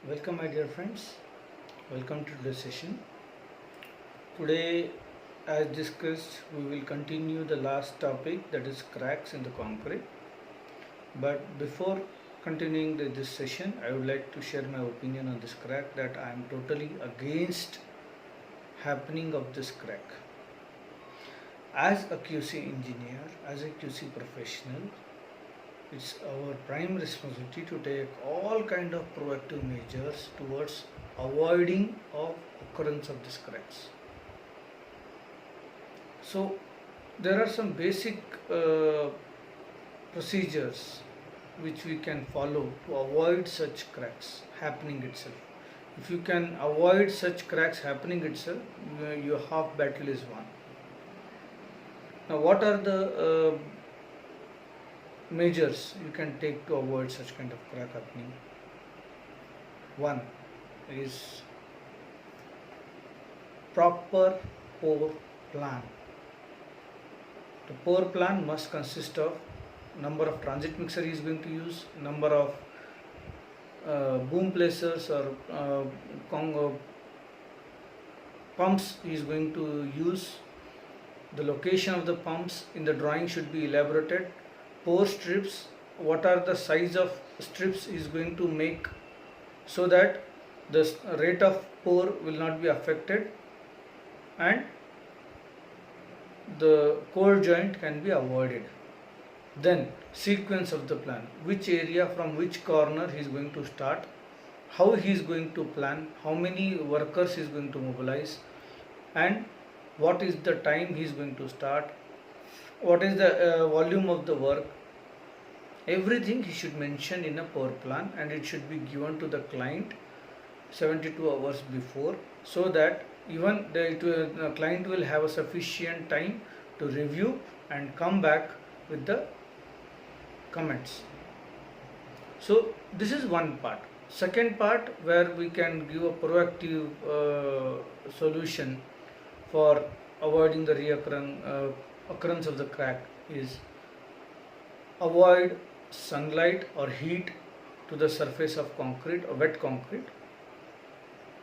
Welcome, my dear friends. Welcome to today's session. Today, as discussed, we will continue the last topic, that is cracks in the concrete. But before continuing this session, I would like to share my opinion on this crack, that I am totally against happening of this crack. As a QC engineer, as a QC professional, it's our prime responsibility to take all kind of proactive measures towards avoiding of occurrence of these cracks. So there are some basic procedures which we can follow to avoid such cracks happening itself. If you can avoid such cracks happening itself, your half battle is won. Now, what are the measures you can take to avoid such kind of crack happening? One is proper pour plan. The pour plan must consist of number of transit mixer he is going to use, number of boom placers or pumps he is going to use. The location of the pumps in the drawing should be elaborated. Pour strips, what are the size of strips is going to make, so that the rate of pour will not be affected and the core joint can be avoided. Then sequence of the plan, which area from which corner he is going to start, how he is going to plan, how many workers he is going to mobilize, and what is the time he is going to start, what is the volume of the work. Everything he should mention in a pour plan, and it should be given to the client 72 hours before, so that even the client will have a sufficient time to review and come back with the comments. So this is one part. Second part, where we can give a proactive solution for avoiding the occurrence of the crack, is avoid sunlight or heat to the surface of concrete or wet concrete.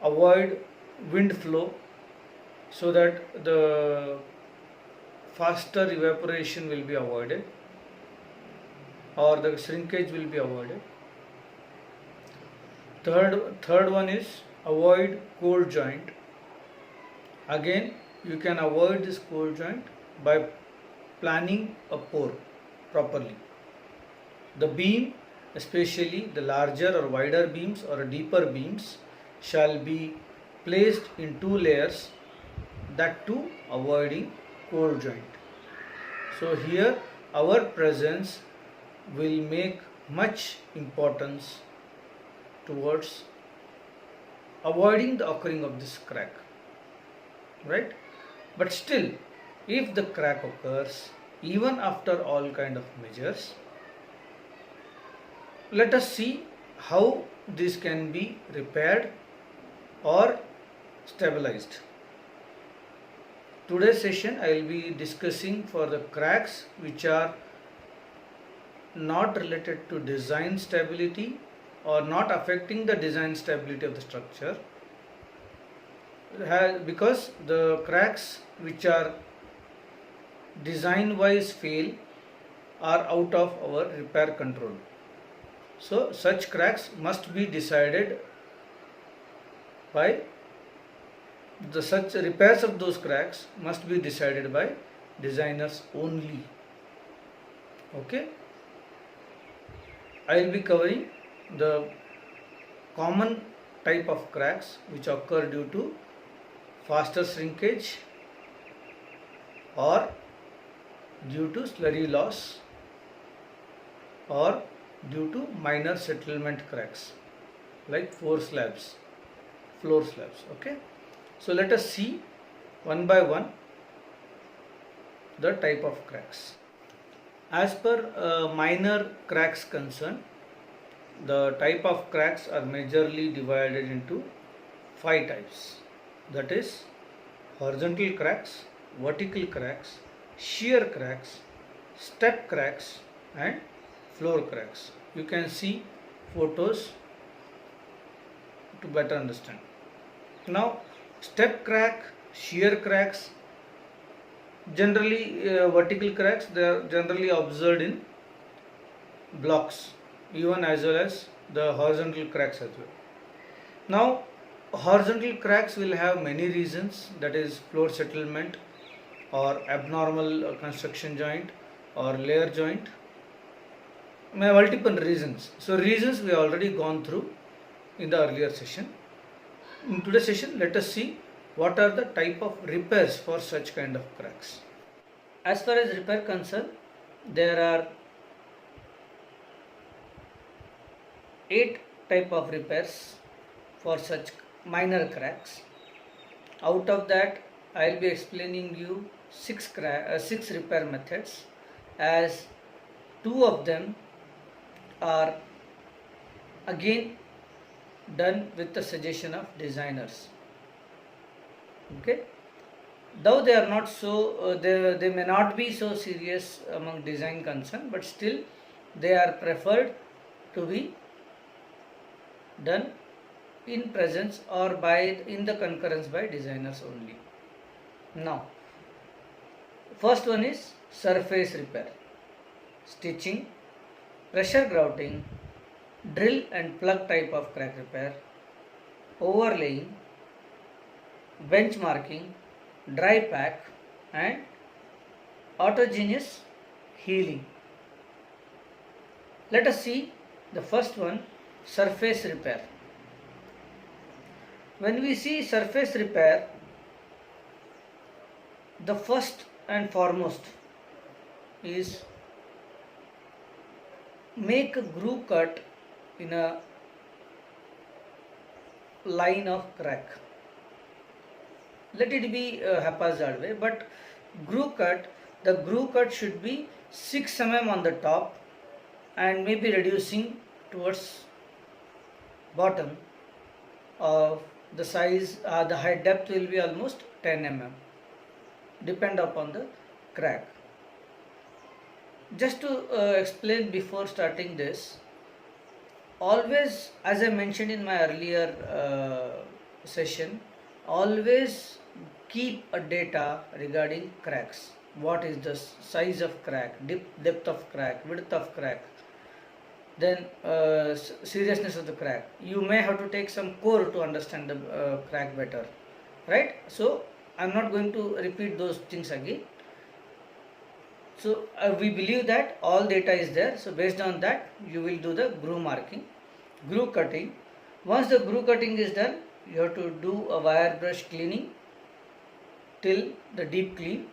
Avoid wind flow, so that the faster evaporation will be avoided or the shrinkage will be avoided. Third one is avoid core joint. Again, you can avoid this core joint by planning a pour properly. The beam, especially the larger or wider beams or deeper beams, shall be placed in two layers, that too avoiding core joint. So here our presence will make much importance towards avoiding the occurring of this crack, right? But still, if the crack occurs, even after all kind of measures, let us see how this can be repaired or stabilized. Today's session I will be discussing for the cracks which are not related to design stability or not affecting the design stability of the structure, because the cracks which are design wise fail are out of our repair control. So such cracks must be decided by such repairs of those cracks must be decided by designers only. Okay, I will be covering the common type of cracks which occur due to faster shrinkage or due to slurry loss or due to minor settlement cracks like floor slabs. Okay, so let us see one by one the type of cracks. As per minor cracks concern, the type of cracks are majorly divided into 5 types, that is horizontal cracks, vertical cracks, shear cracks, step cracks, and floor cracks. You can see photos to better understand. Now, step crack, shear cracks, generally vertical cracks, they are generally observed in blocks, even as well as the horizontal cracks as well. Now, horizontal cracks will have many reasons, that is floor settlement or abnormal construction joint or layer joint. May have multiple reasons. So reasons we have already gone through in the earlier session. In today's session, let us see what are the type of repairs for such kind of cracks. As far as repair concerned, there are 8 type of repairs for such minor cracks. Out of that, I will be explaining you 6 repair methods, as 2 of them are again done with the suggestion of designers. Okay, though they are not so they may not be so serious among design concern, but still they are preferred to be done in presence or in the concurrence by designers only. Now, first one is surface repair, stitching, pressure grouting, drill and plug type of crack repair, overlaying, benchmarking, dry pack, and autogenous healing. Let us see the first one, surface repair. When we see surface repair, the first and foremost is make a groove cut in a line of crack. Let it be a haphazard way, but the groove cut should be 6 mm on the top and maybe reducing towards bottom of the size, the height depth will be almost 10 mm, depend upon the crack. Just to explain before starting this, always, as I mentioned in my earlier session, always keep a data regarding cracks. What is the size of crack, depth of crack, width of crack, then seriousness of the crack. You may have to take some core to understand the crack better, right? So I am not going to repeat those things again. So we believe that all data is there. So based on that, you will do the groove marking, groove cutting. Once the groove cutting is done, you have to do a wire brush cleaning till the deep clean.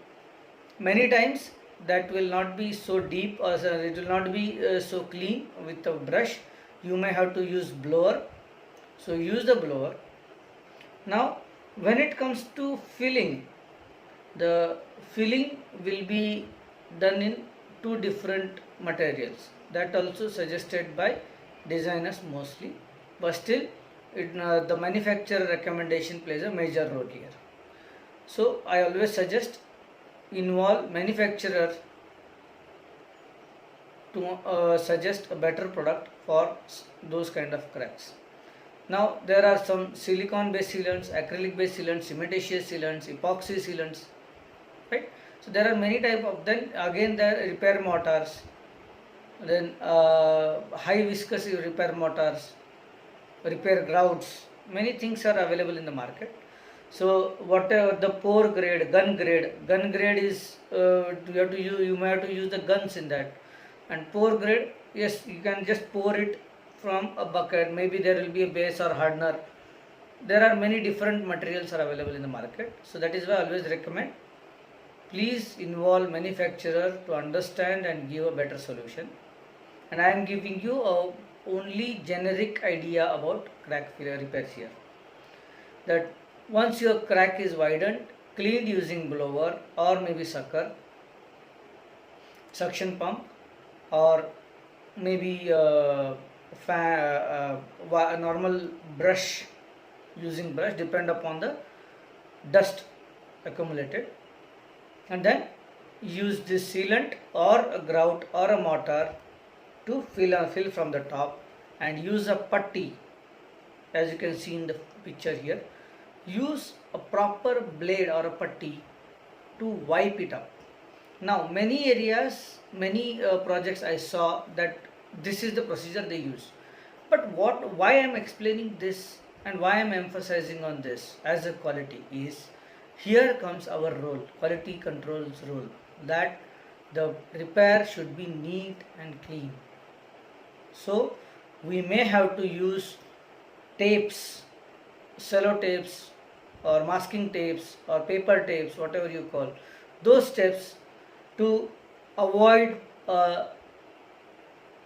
Many times that will not be so deep, or it will not be so clean with a brush. You may have to use blower. So use the blower. Now when it comes to filling, the filling will be done in 2 different materials, that also suggested by designers mostly, but still the manufacturer recommendation plays a major role here. So I always suggest involve manufacturer to suggest a better product for those kind of cracks. Now there are some silicone based sealants, acrylic based sealants, cementitious sealants, epoxy sealants, right? So there are many type of, then again there are repair mortars, then high viscosity repair mortars, repair grouts, many things are available in the market. So whatever the pore grade, gun grade is you may have to use the guns in that, and pore grade, yes, you can just pour it from a bucket, maybe there will be a base or hardener. There are many different materials are available in the market. So that is why I always recommend, please involve manufacturer to understand and give a better solution. And I am giving you a only generic idea about crack repairs here. That once your crack is widened, cleaned using blower or maybe sucker, suction pump, or maybe a normal brush, using brush, depend upon the dust accumulated, and then use this sealant or a grout or a mortar to fill from the top, and use a putty as you can see in the picture here, use a proper blade or a putty to wipe it up. Now many areas, many projects I saw that this is the procedure they use. But why I am explaining this and why I am emphasizing on this as a quality is, here comes our role, quality control's role, that the repair should be neat and clean. So we may have to use tapes, cello tapes or masking tapes or paper tapes, whatever you call, those tapes to avoid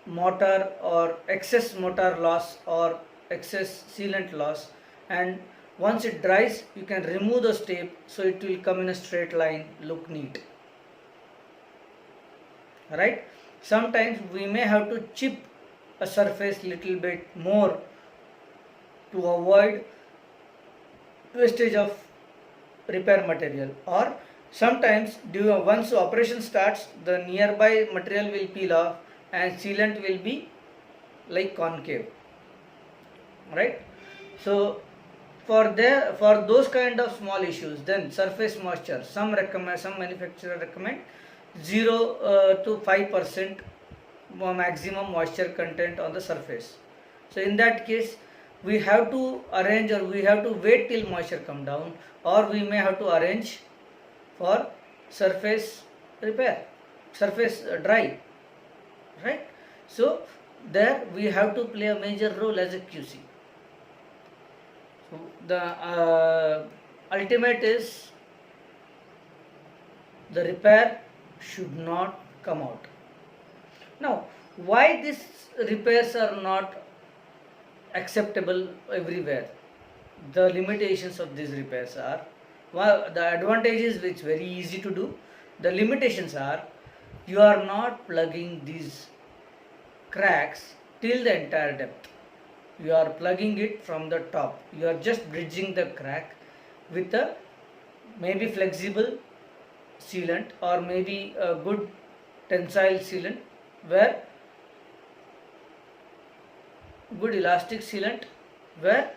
mortar or excess mortar loss or excess sealant loss. And once it dries, you can remove the tape, so it will come in a straight line, look neat. Right? Sometimes we may have to chip a surface little bit more to avoid wastage of repair material, or sometimes once the operation starts, the nearby material will peel off and sealant will be like concave, right? So for those kind of small issues, then surface moisture, some manufacturer recommend 0 to 5% maximum moisture content on the surface. So in that case, we have to arrange, or we have to wait till moisture come down, or we may have to arrange for surface repair, surface dry, right? So there we have to play a major role as a QC. So the ultimate is, the repair should not come out. Now, why these repairs are not acceptable everywhere? The limitations of these repairs are, well, the advantages which very easy to do. The limitations are, you are not plugging these cracks till the entire depth. You are plugging it from the top. You are just bridging the crack with a maybe flexible sealant or maybe a good tensile sealant, where good elastic sealant, where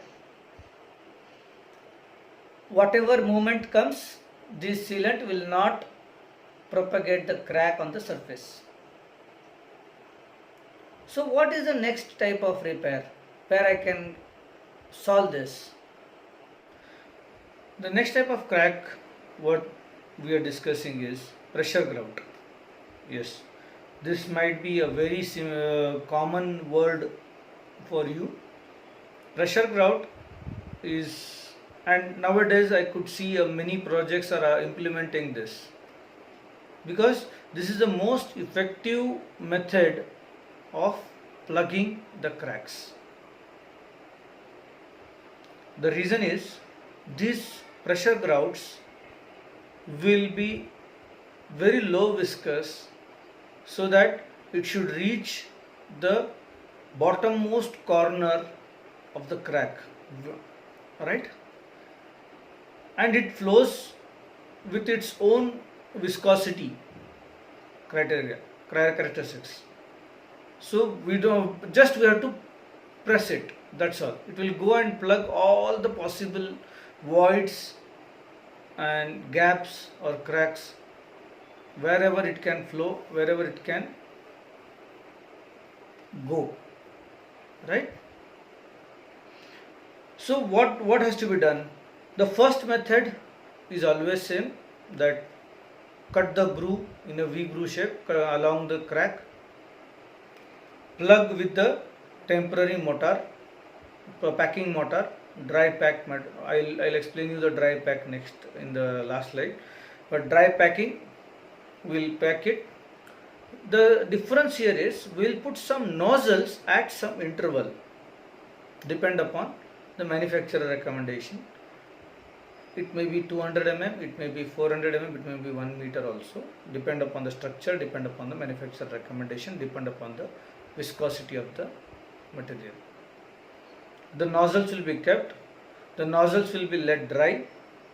whatever movement comes, this sealant will not propagate the crack on the surface. So what is the next type of repair where I can solve this? The next type of crack what we are discussing is pressure grout. Yes, this might be a very common word for you. Pressure grout is, and nowadays I could see many projects are implementing this, because this is the most effective method of plugging the cracks. The reason is, these pressure grouts will be very low viscous, so that it should reach the bottommost corner of the crack, right? And it flows with its own viscosity characteristics. So we have to press it, that's all. It will go and plug all the possible voids and gaps or cracks wherever it can flow, wherever it can go, right? So what has to be done? The first method is always same, that cut the groove in a V groove shape along the crack, plug with the temporary mortar, packing mortar, dry pack. I'll explain you the dry pack next in the last slide. But dry packing, we'll pack it. The difference here is, we'll put some nozzles at some interval, depend upon the manufacturer recommendation. It may be 200 mm, it may be 400 mm, it may be 1 meter also, depend upon the structure, depend upon the manufacturer recommendation, depend upon the viscosity of the material. The nozzles will be kept, the nozzles will be let dry,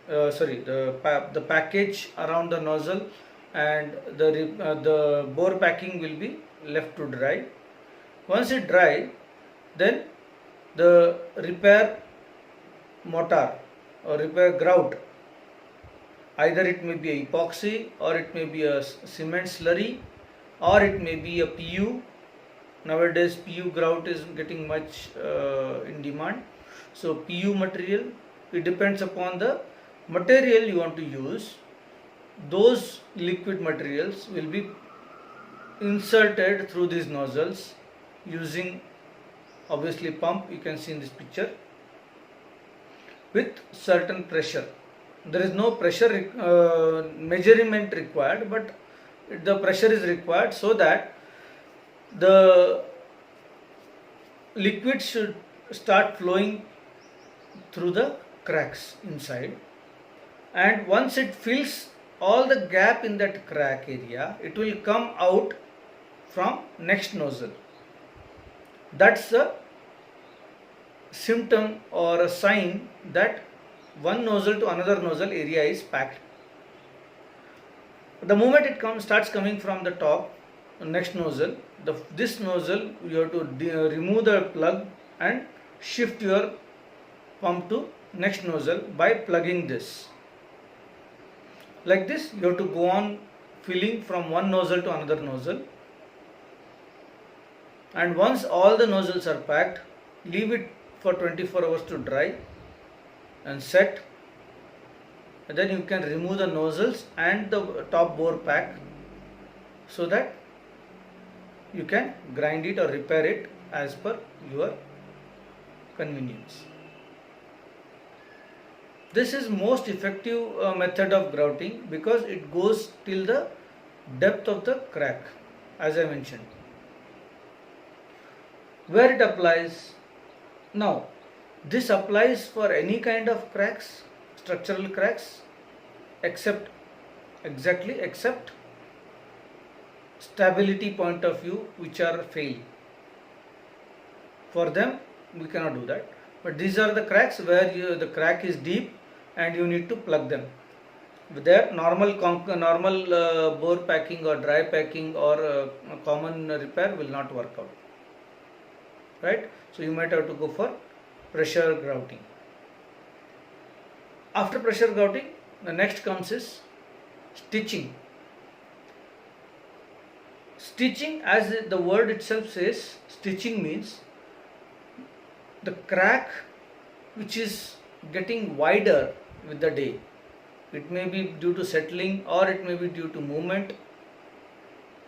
the package around the nozzle and the bore packing will be left to dry. Once it dry, then the repair mortar or repair grout. Either it may be a epoxy, or it may be a cement slurry, or it may be a PU. Nowadays PU grout is getting much in demand. So PU material, it depends upon the material you want to use. Those liquid materials will be inserted through these nozzles using obviously pump, you can see in this picture, with certain pressure. There is no pressure measurement required, but the pressure is required so that the liquid should start flowing through the cracks inside, and once it fills all the gap in that crack area, it will come out from next nozzle. That's a symptom or a sign that one nozzle to another nozzle area is packed. The moment it starts coming from the top, next nozzle, this nozzle you have to remove the plug and shift your pump to next nozzle by plugging this. Like this, you have to go on filling from one nozzle to another nozzle, and once all the nozzles are packed, leave it for 24 hours to dry and set, and then you can remove the nozzles and the top bore pack so that you can grind it or repair it as per your convenience. This is most effective method of grouting because it goes till the depth of the crack, as I mentioned. Where it applies? Now, this applies for any kind of cracks, structural cracks, except stability point of view, which are fail. For them, we cannot do that. But these are the cracks where the crack is deep and you need to plug them. With their normal bore packing or dry packing or common repair will not work out. Right? So you might have to go for pressure grouting. After pressure grouting, the next comes is stitching. Stitching, as the word itself says, stitching means the crack which is getting wider with the day. It may be due to settling, or it may be due to movement.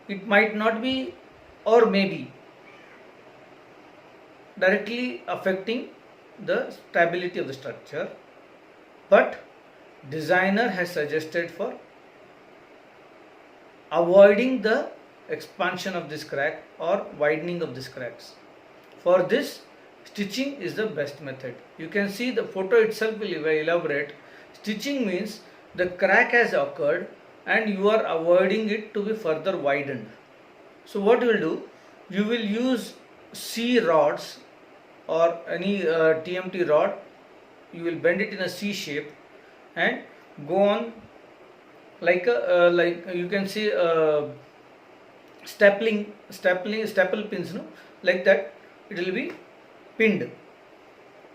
It might not be, or maybe directly affecting the stability of the structure, but designer has suggested for avoiding the expansion of this crack or widening of these cracks. For this, stitching is the best method. You can see the photo itself will elaborate. Stitching means the crack has occurred and you are avoiding it to be further widened. So what you will do, you will use C rods or any TMT rod. You will bend it in a C shape and go on like you can see staple pins, no? Like that. It will be pinned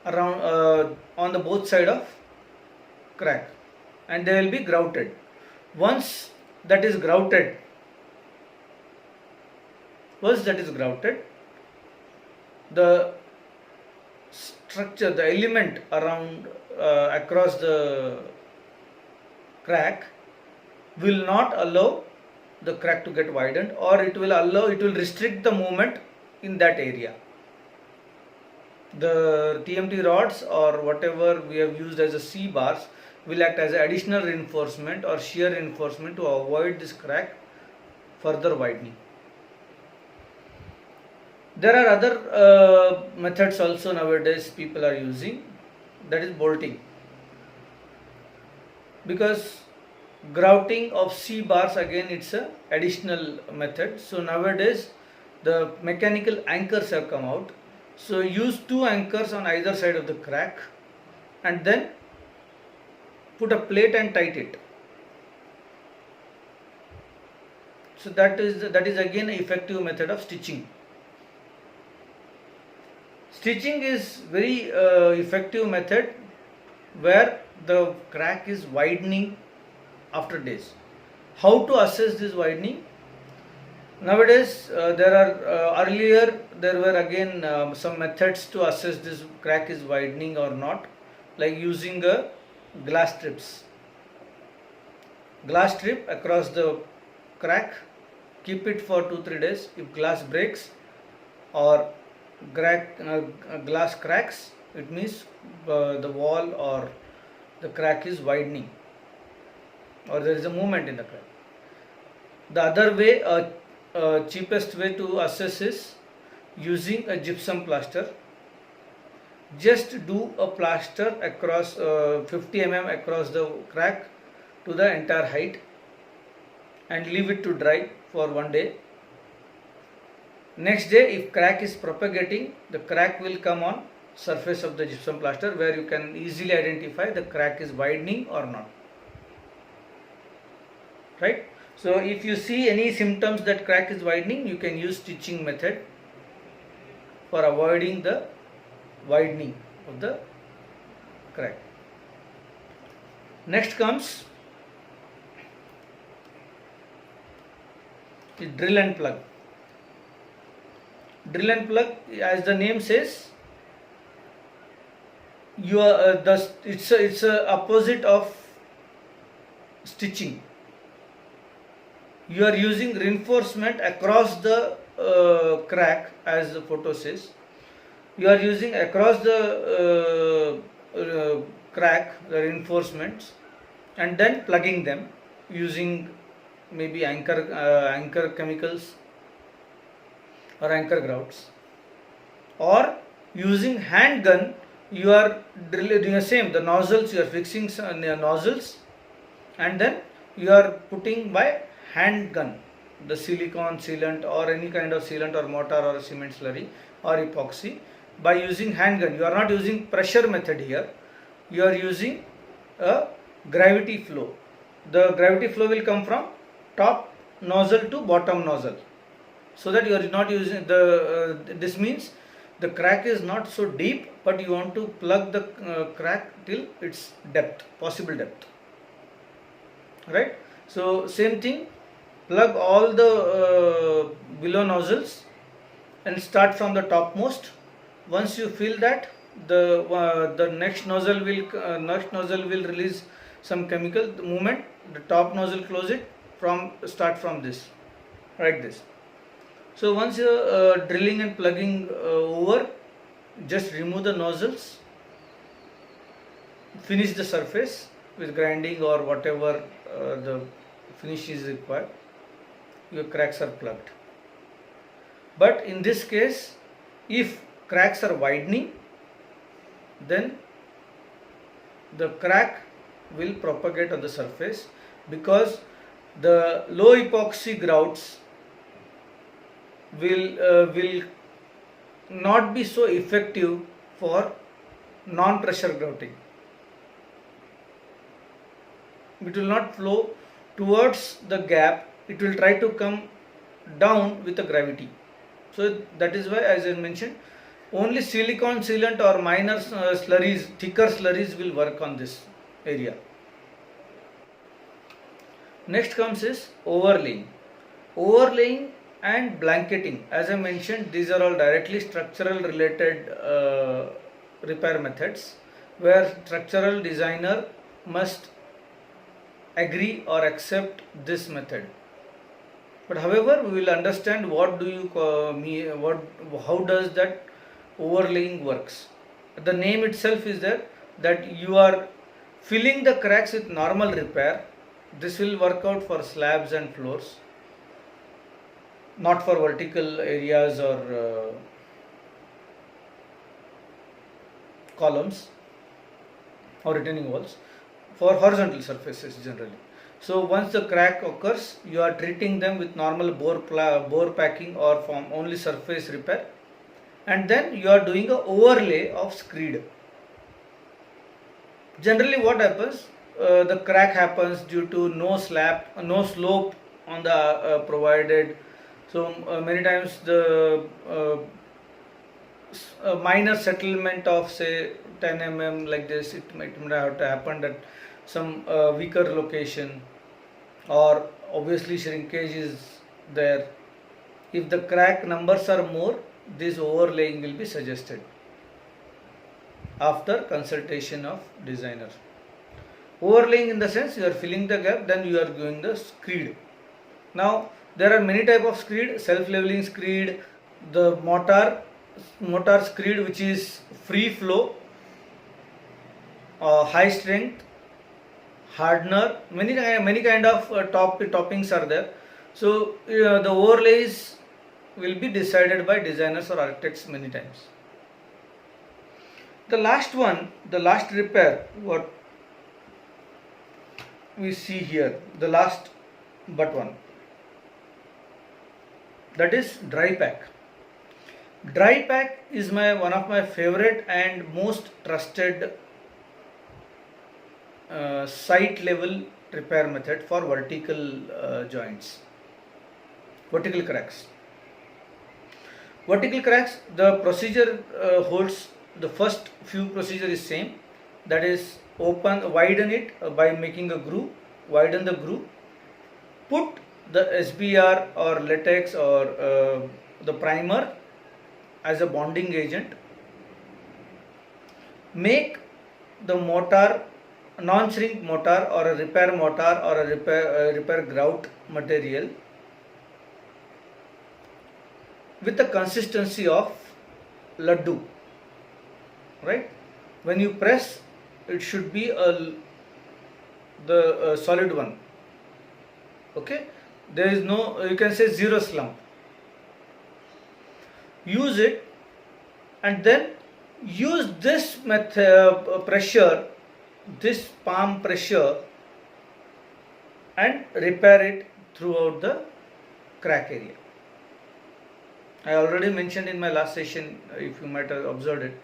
around on the both side of crack, and they will be grouted. Once that is grouted, the structure, the element around across the crack will not allow the crack to get widened, or it will restrict the movement in that area. The TMT rods or whatever we have used as a C bars will act as additional reinforcement or shear reinforcement to avoid this crack further widening. There are other methods also nowadays people are using, that is bolting. Because grouting of C bars, again it's a additional method. So nowadays the mechanical anchors have come out. So use 2 anchors on either side of the crack and then put a plate and tight it. So that is again an effective method of stitching. Stitching is very effective method where the crack is widening after days. How to assess this widening? Nowadays, there are earlier there were again some methods to assess this crack is widening or not, like using a glass strips. Glass strip across the crack, keep it for 2-3 days. If glass breaks or glass cracks, it means the wall or the crack is widening or there is a movement in the crack. The other way, cheapest way to assess is using a gypsum plaster. Just do a plaster across 50 mm across the crack to the entire height and leave it to dry for 1 day. Next day, if crack is propagating, the crack will come on surface of the gypsum plaster, where you can easily identify the crack is widening or not. Right? So if you see any symptoms that crack is widening, you can use stitching method for avoiding the widening of the crack. Next comes the drill and plug. Drill and plug, as the name says, you are it's a opposite of stitching. You are using reinforcement across the crack, as the photo says. You are using across the crack the reinforcements and then plugging them using maybe anchor chemicals or anchor grouts, or using hand gun. You are doing the same. The nozzles, you are fixing nozzles and then you are putting by hand gun the silicone sealant or any kind of sealant or mortar or cement slurry or epoxy by using hand gun. You are not using pressure method here. You are using a gravity flow. The gravity flow will come from top nozzle to bottom nozzle, so that you are not using the this means the crack is not so deep, but you want to plug the crack till its depth, possible depth. Right? So same thing, plug all the below nozzles and start from the topmost. Once you feel that the next nozzle will release some chemical movement, the top nozzle close it, start from this, like this. So once you drilling and plugging over, just remove the nozzles, finish the surface with grinding or whatever the finish is required. Your cracks are plugged. But in this case, if cracks are widening, then the crack will propagate on the surface, because the low epoxy grouts will not be so effective for non-pressure grouting. It will not flow towards the gap, it will try to come down with the gravity. So that is why, as I mentioned, only silicone sealant or minor slurries, thicker slurries will work on this area. Next comes is overlaying. Overlaying and blanketing. As I mentioned, these are all directly structural related repair methods, where structural designer must agree or accept this method. But however, we will understand what do you how does that overlaying works. The name itself is there, that you are filling the cracks with normal repair. This will work out for slabs and floors, not for vertical areas or columns or retaining walls, for horizontal surfaces generally. So once the crack occurs, you are treating them with normal bore packing or from only surface repair, and then you are doing a overlay of screed. Generally what happens, the crack happens due to no slope on the provided. So many times the a minor settlement of say 10 mm like this, it might have to happen at some weaker location, or obviously shrinkage is there. If the crack numbers are more, this overlaying will be suggested after consultation of designer. Overlaying in the sense you are filling the gap, then you are doing the screed. Now there are many type of screed: self-leveling screed, the mortar screed which is free flow, high strength, hardener, many kind of toppings are there. So the overlays will be decided by designers or architects many times. The last one, the last repair, what we see here, the last but one, that is dry pack. Dry pack is one of my favorite and most trusted site level repair method for vertical joints, vertical cracks. Vertical cracks, the procedure holds, the first few procedure is same, that is widen it by making a groove, widen the groove, put the SBR or latex or the primer as a bonding agent, make the mortar, non-shrink mortar or a repair mortar or a repair grout material with the consistency of laddu, right? When you press, it should be the solid one, okay? There is no, you can say zero slump. Use it and then use this method, pressure, this palm pressure, and repair it throughout the crack area. I already mentioned in my last session, if you might have observed it,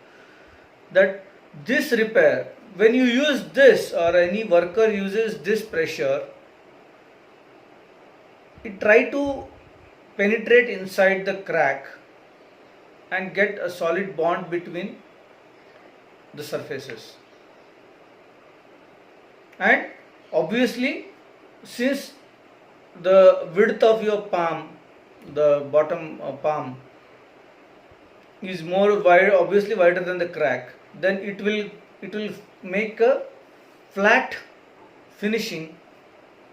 that this repair, when you use this or any worker uses this pressure, it try to penetrate inside the crack and get a solid bond between the surfaces. And obviously, since the width of your palm, the bottom palm is more wide, obviously wider than the crack, then it will make a flat finishing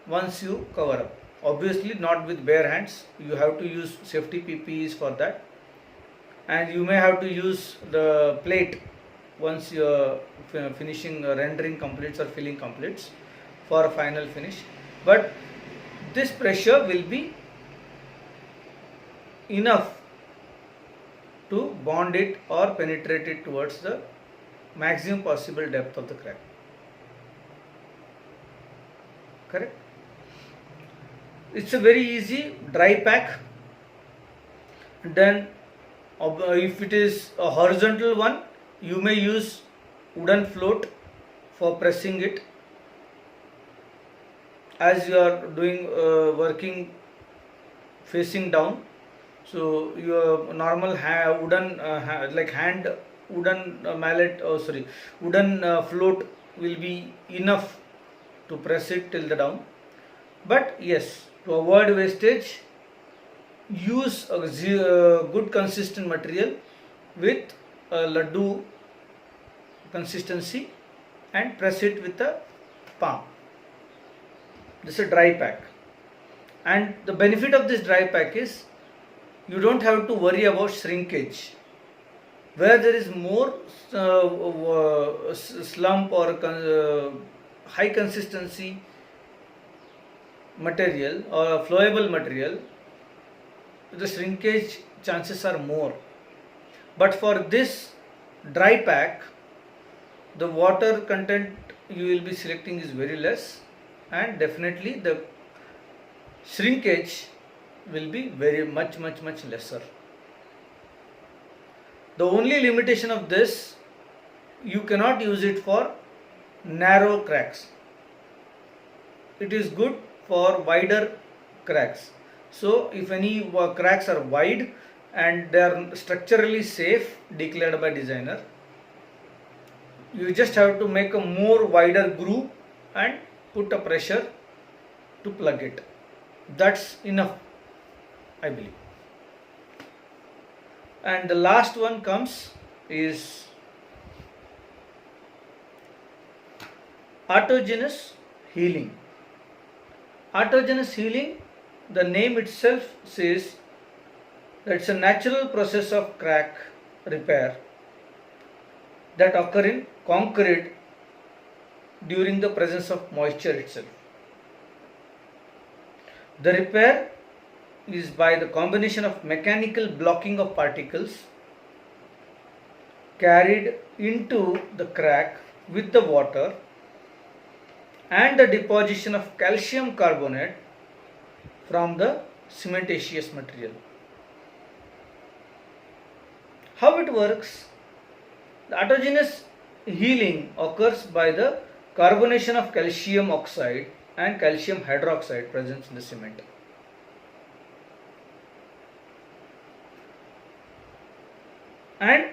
once you cover up. Obviously not with bare hands, you have to use safety PPEs for that, and you may have to use the plate once your finishing rendering completes or filling completes for a final finish. But this pressure will be enough to bond it or penetrate it towards the maximum possible depth of the crack. Correct? It's a very easy dry pack. Then if it is a horizontal one, you may use wooden float for pressing it. As you are doing working facing down, so your normal wooden wooden mallet, wooden float will be enough to press it till the down. But yes, to avoid wastage, use a good consistent material with a laddu consistency and press it with the palm. This is a dry pack, and the benefit of this dry pack is you don't have to worry about shrinkage. Where there is more slump or high consistency material or flowable material, the shrinkage chances are more. But for this dry pack, the water content you will be selecting is very less, and definitely the shrinkage will be very much lesser. The only limitation of this, you cannot use it for narrow cracks. It is good for wider cracks. So if any cracks are wide and they are structurally safe declared by designer. You just have to make a more wider groove and put a pressure to plug it. That's enough, I believe. And the last one comes is autogenous healing. Autogenous healing, the name itself says that it's a natural process of crack repair that occur in concrete during the presence of moisture itself. The repair is by the combination of mechanical blocking of particles carried into the crack with the water and the deposition of calcium carbonate from the cementitious material. How it works? The autogenous healing occurs by the carbonation of calcium oxide and calcium hydroxide present in the cement. And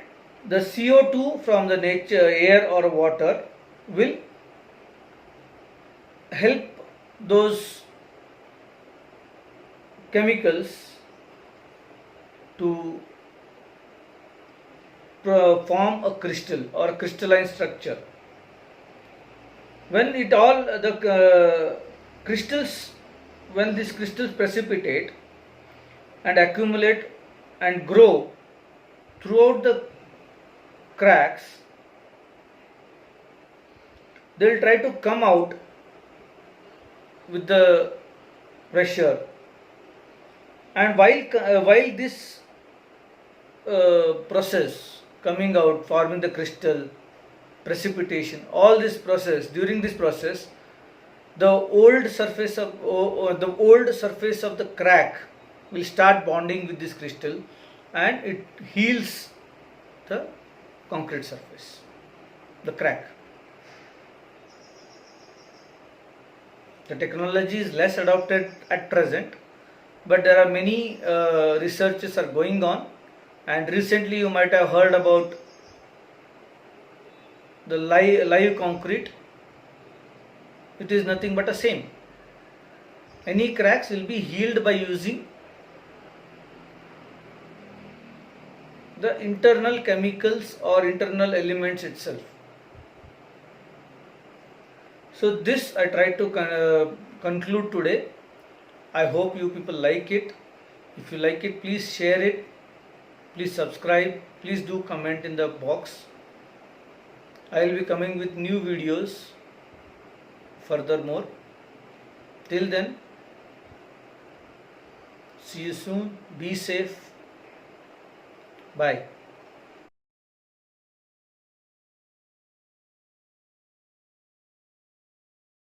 the CO2 from the nature, air or water will help those chemicals to form a crystal or a crystalline structure. When it all the crystals, when these crystals precipitate and accumulate and grow throughout the cracks, they will try to come out with the pressure, and while this process coming out, forming the crystal, precipitation, all this process, during this process, the old surface of the crack will start bonding with this crystal, and it heals the concrete surface, the crack. The technology is less adopted at present, but there are many researches are going on, and recently you might have heard about the live concrete. It is nothing but the same. Any cracks will be healed by using the internal chemicals or internal elements itself. So this I try to conclude today. I hope you people like it. If you like it, please share it. Please subscribe. Please do comment in the box. I will be coming with new videos furthermore. Till then, see you soon. Be safe. Bye.